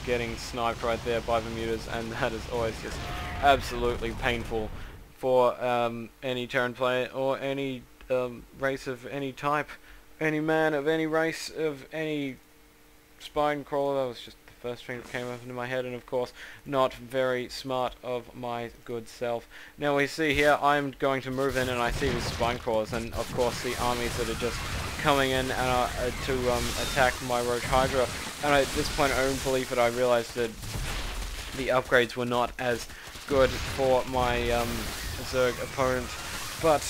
getting sniped right there by the mutas, and that is always just absolutely painful for any Terran player or any race of any type, any man of any race of any spine crawler. That was just the first thing that came up into my head, and of course not very smart of my good self. Now we see here I'm going to move in, and I see these spine crawlers, and of course the armies that are just coming in to attack my Roach Hydra. And at this point I don't believe that I realized that the upgrades were not as good for my Zerg opponent. But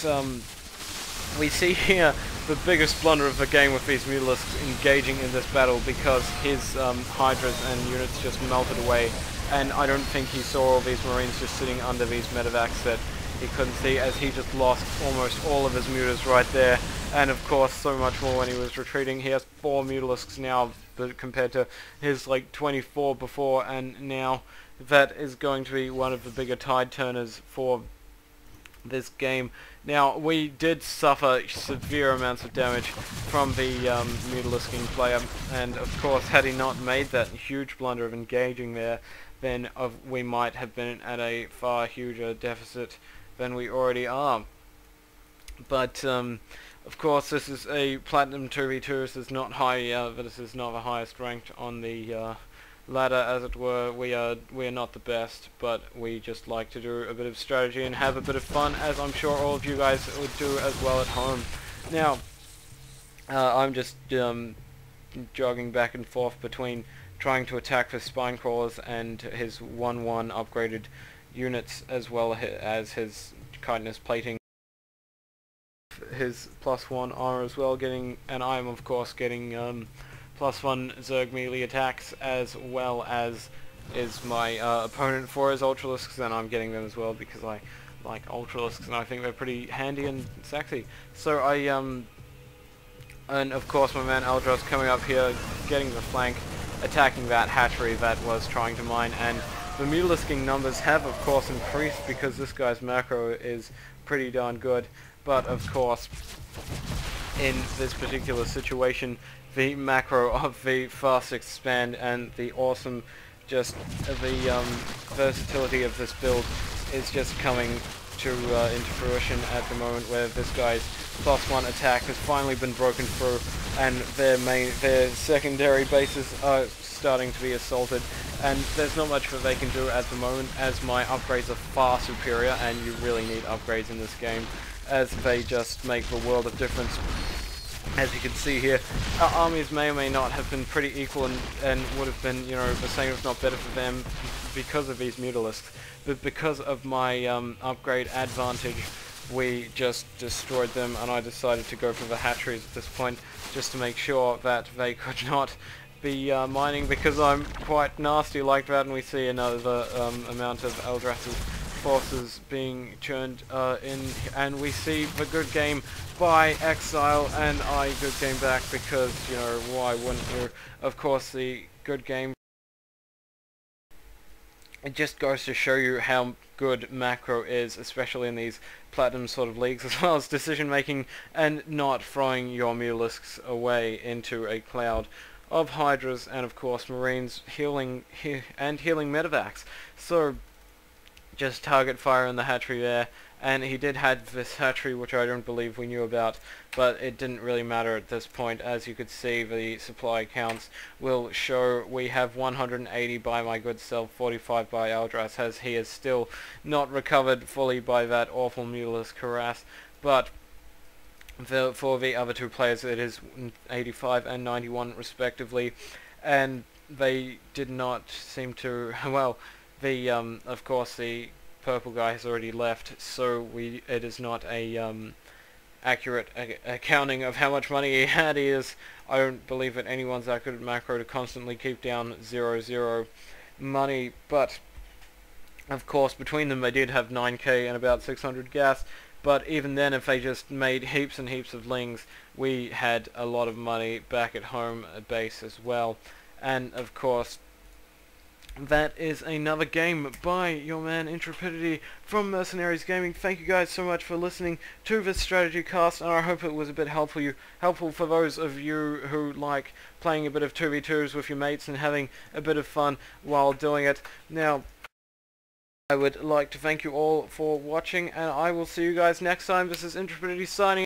we see here the biggest blunder of the game with these Mutalisks engaging in this battle, because his Hydras and units just melted away, and I don't think he saw all these Marines just sitting under these medevacs that he couldn't see, as he just lost almost all of his mutas right there, and of course so much more when he was retreating. He has 4 Mutalisks now, but compared to his like 24 before, and now that is going to be one of the bigger tide turners for this game. Now, we did suffer severe amounts of damage from the Mutalisking player, and of course had he not made that huge blunder of engaging there, then we might have been at a far huger deficit than we already are. But of course this is a Platinum 2v2, this is not high, this is not the highest ranked on the ladder, as it were. We are not the best, but we just like to do a bit of strategy and have a bit of fun, as I'm sure all of you guys would do as well at home. Now, I'm just jogging back and forth between trying to attack the spine crawlers and his 1-1 upgraded units, as well as his chitinous plating, his +1 armor as well, and I'm of course getting +1 Zerg melee attacks, as well as is my opponent for his Ultralisks, and I'm getting them as well because I like Ultralisks and I think they're pretty handy and sexy. So and of course my man Eldros coming up here, getting the flank, attacking that hatchery that was trying to mine, and the Mutalisking numbers have of course increased because this guy's macro is pretty darn good, but of course in this particular situation the macro of the fast expand and the awesome just the versatility of this build is just coming to into fruition at the moment, where this guy's +1 attack has finally been broken through, and their secondary bases are starting to be assaulted, and there's not much that they can do at the moment, as my upgrades are far superior, and you really need upgrades in this game, as they just make the world of difference. As you can see here, our armies may or may not have been pretty equal and would have been, you know, the same if not better for them because of these Mutalisks. But because of my upgrade advantage, we just destroyed them, and I decided to go for the hatcheries at this point, just to make sure that they could not be mining, because I'm quite nasty like that, and we see another amount of Eldrath's forces being churned in, and we see the good game by Exile, and I good game back because, you know, why wouldn't you? Of course the good game, it just goes to show you how good macro is, especially in these platinum sort of leagues, as well as decision making and not throwing your Mutalisks away into a cloud of Hydras, and of course Marines healing medevacs. So just target fire in the hatchery there, and he did have this hatchery which I don't believe we knew about, but it didn't really matter at this point. As you could see, the supply counts will show we have 180 by my good self, 45 by Aldras, as he is still not recovered fully by that awful Mutalisk harass, but for the other two players it is 85 and 91 respectively, and they did not seem to, well, the of course the purple guy has already left, so it is not a accurate accounting of how much money he had. I don't believe that anyone's that good at macro to constantly keep down 0-0 money, but of course between them they did have 9k and about 600 gas, but even then, if they just made heaps and heaps of lings, we had a lot of money back at home base as well. And of course that is another game by your man Intrepidity from Mercenaries Gaming. Thank you guys so much for listening to this strategy cast, and I hope it was a bit helpful for those of you who like playing a bit of 2v2s with your mates and having a bit of fun while doing it. Now, I would like to thank you all for watching, and I will see you guys next time. This is Intrepidity signing